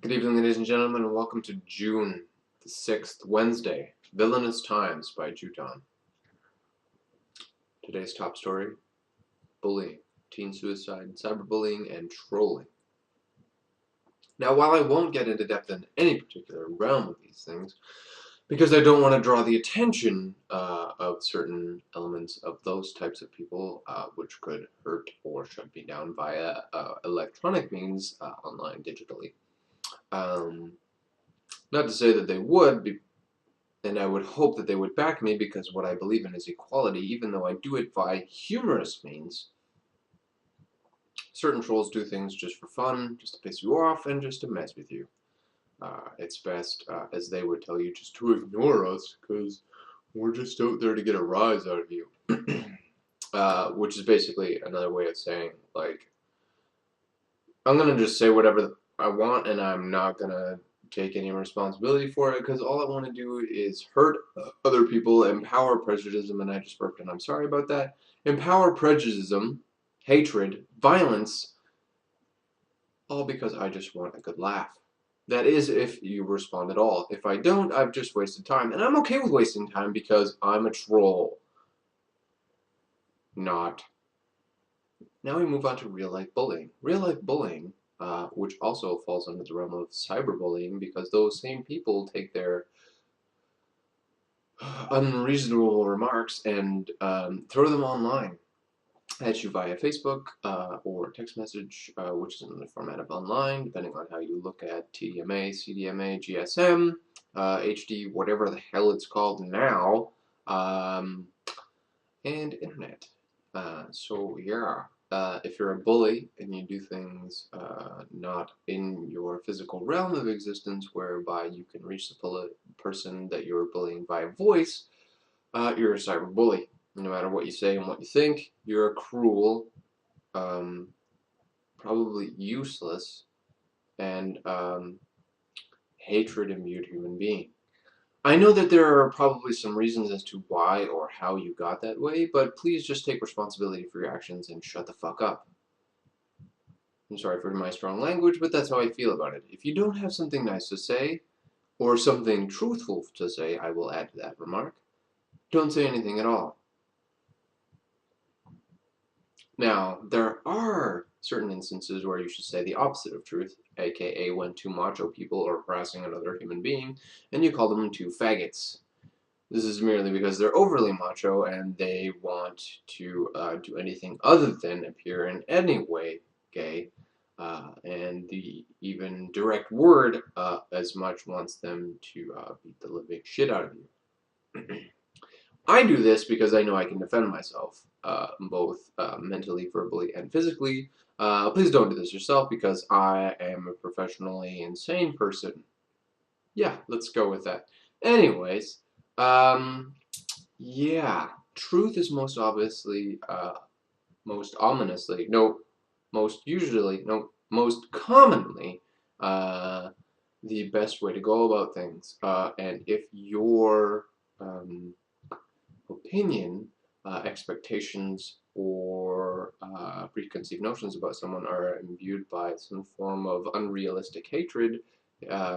Good evening, ladies and gentlemen, and welcome to June the 6th, Wednesday, Villainous Times by Juton. Today's top story, bullying, teen suicide, cyberbullying, and trolling. Now, while I won't get into depth in any particular realm of these things, because I don't want to draw the attention of certain elements of those types of people, which could hurt or shut me down via electronic means, online, digitally. Not to say that they would be, and I would hope that they would back me, because what I believe in is equality, even though I do it by humorous means. Certain trolls do things just for fun, just to piss you off, and just to mess with you. It's best, as they would tell you, just to ignore us, because we're just out there to get a rise out of you. Which is basically another way of saying, like, I'm gonna just say whatever I want, and I'm not gonna take any responsibility for it, because all I want to do is hurt other people, empower prejudice, and I just burped, and I'm sorry about that. Empower prejudice, hatred, violence, all because I just want a good laugh. That is, if you respond at all. If I don't, I've just wasted time, and I'm okay with wasting time because I'm a troll. Not. Now we move on to real-life bullying. Real-life bullying, which also falls under the realm of cyberbullying, because those same people take their unreasonable remarks and throw them online at you via Facebook or text message, which is in the format of online, depending on how you look at TDMA, CDMA, GSM, HD, whatever the hell it's called now, and internet. So yeah. If you're a bully and you do things not in your physical realm of existence, whereby you can reach the person that you're bullying via voice, you're a cyberbully. No matter what you say and what you think, you're a cruel, probably useless, and hatred-imbued human being. I know that there are probably some reasons as to why or how you got that way, but please just take responsibility for your actions and shut the fuck up. I'm sorry for my strong language, but that's how I feel about it. If you don't have something nice to say, or something truthful to say, I will add to that remark, don't say anything at all. Now, there are certain instances where you should say the opposite of truth, aka when two macho people are harassing another human being, and you call them two faggots. This is merely because they're overly macho and they want to do anything other than appear in any way gay, and the even direct word as much wants them to beat the living shit out of you. I do this because I know I can defend myself, both mentally, verbally, and physically. Please don't do this yourself, because I am a professionally insane person. Yeah, let's go with that. Anyways, yeah, truth is most obviously, most ominously, no, most usually, no, most commonly, the best way to go about things. And if your opinion, expectations, or preconceived notions about someone are imbued by some form of unrealistic hatred,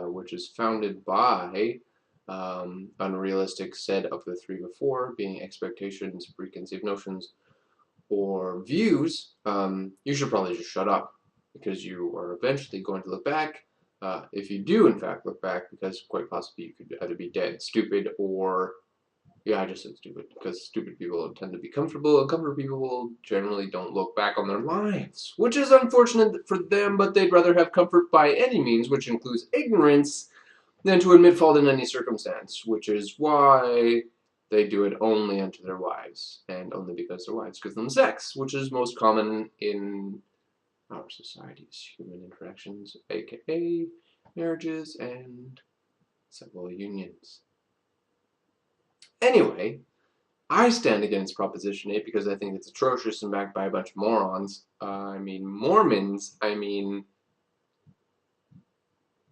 which is founded by unrealistic said of the three before, being expectations, preconceived notions, or views, you should probably just shut up, because you are eventually going to look back, if you do in fact look back, because quite possibly you could either be dead, stupid, or, yeah, I just said stupid, because stupid people tend to be comfortable, and comfortable people generally don't look back on their lives, which is unfortunate for them, but they'd rather have comfort by any means, which includes ignorance, than to admit fault in any circumstance, which is why they do it only unto their wives, and only because their wives give them sex, which is most common in our society's human interactions, aka marriages and civil unions. Anyway, I stand against Proposition 8 because I think it's atrocious and backed by a bunch of morons. I mean Mormons, I mean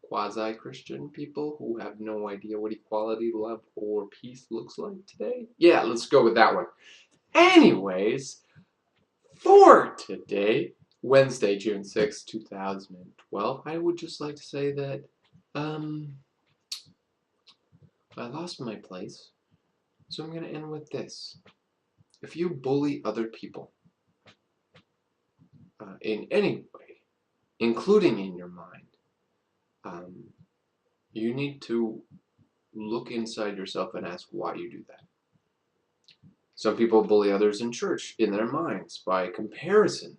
quasi-Christian people who have no idea what equality, love, or peace looks like today. Yeah, let's go with that one. Anyways, for today, Wednesday, June 6th, 2012. I would just like to say that I lost my place, so I'm going to end with this. If you bully other people in any way, including in your mind, you need to look inside yourself and ask why you do that. Some people bully others in church in their minds by comparison,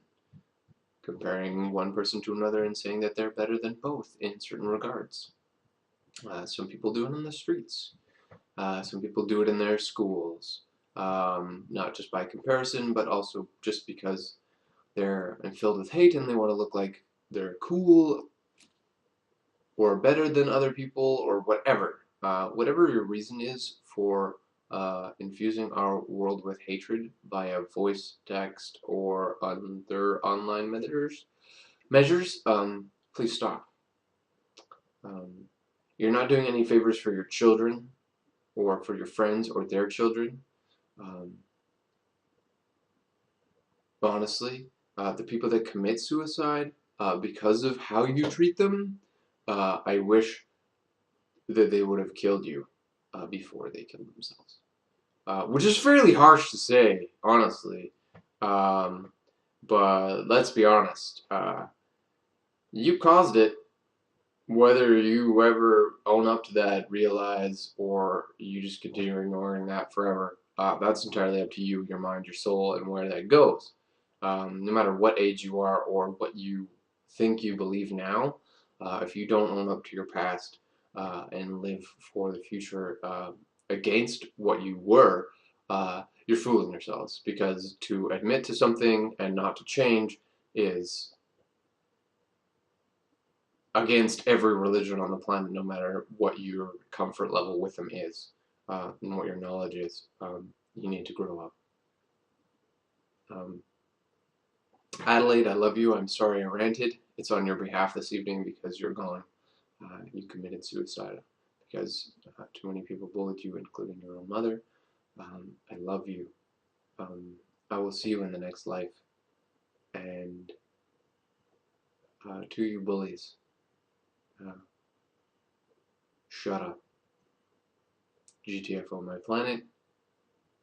comparing one person to another and saying that they're better than both in certain regards. Some people do it on the streets. Some people do it in their schools, not just by comparison, but also just because they're filled with hate and they want to look like they're cool or better than other people or whatever. Whatever your reason is for infusing our world with hatred via voice, text, or other online measures, please stop. You're not doing any favors for your children or for your friends or their children. Honestly, the people that commit suicide because of how you treat them, I wish that they would have killed you before they killed themselves. Which is fairly harsh to say, honestly. But let's be honest. You caused it. Whether you ever own up to that, realize, or you just continue ignoring that forever, that's entirely up to you, your mind, your soul, and where that goes. No matter what age you are or what you think you believe now, if you don't own up to your past and live for the future against what you were, you're fooling yourselves. Because to admit to something and not to change is against every religion on the planet, no matter what your comfort level with them is and what your knowledge is. You need to grow up. Adelaide, I love you. I'm sorry I ranted. It's on your behalf this evening because you're gone. You committed suicide because too many people bullied you, including your own mother. I love you. I will see you in the next life. And to you bullies, shut up. GTFO my planet.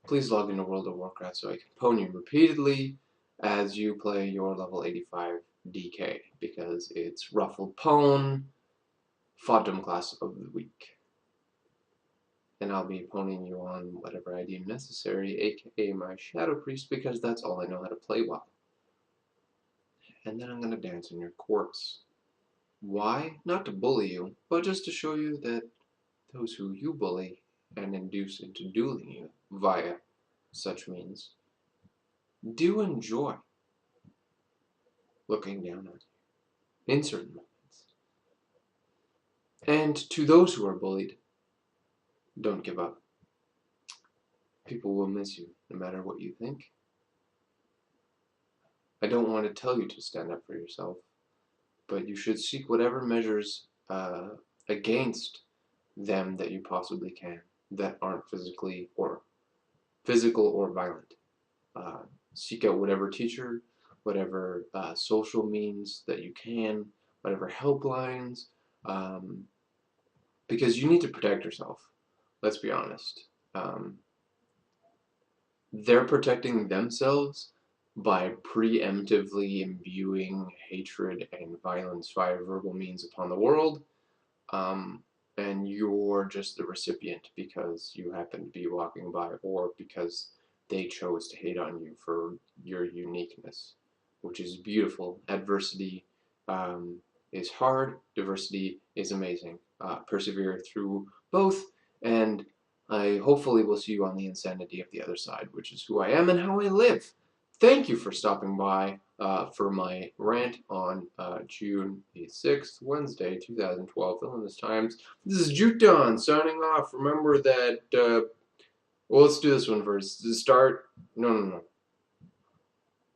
Please log into World of Warcraft so I can pwn you repeatedly as you play your level 85 DK, because it's Ruffled Pwn, Fodom class of the week. And I'll be pwning you on whatever I deem necessary, aka my Shadow Priest, because that's all I know how to play well. And then I'm going to dance on your corpse. Why? Not to bully you, but just to show you that those who you bully and induce into dueling you via such means do enjoy looking down on you in certain moments. And to those who are bullied, don't give up. People will miss you no matter what you think. I don't want to tell you to stand up for yourself, but you should seek whatever measures against them that you possibly can that aren't physical or violent. Seek out whatever teacher, whatever social means that you can, whatever helplines, because you need to protect yourself. Let's be honest. They're protecting themselves by preemptively imbuing hatred and violence via verbal means upon the world, and you're just the recipient because you happen to be walking by or because they chose to hate on you for your uniqueness, which is beautiful. Adversity is hard, diversity is amazing. Persevere through both, and I hopefully will see you on the insanity of the other side, which is who I am and how I live. Thank you for stopping by for my rant on June the 6th, Wednesday, 2012, Villainous Times. This is Juton signing off. Remember that, well, let's do this one first. To start, no.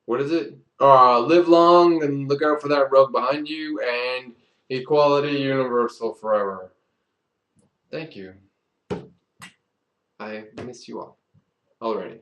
What is it? Live long and look out for that rug behind you, and equality universal forever. Thank you. I miss you all already.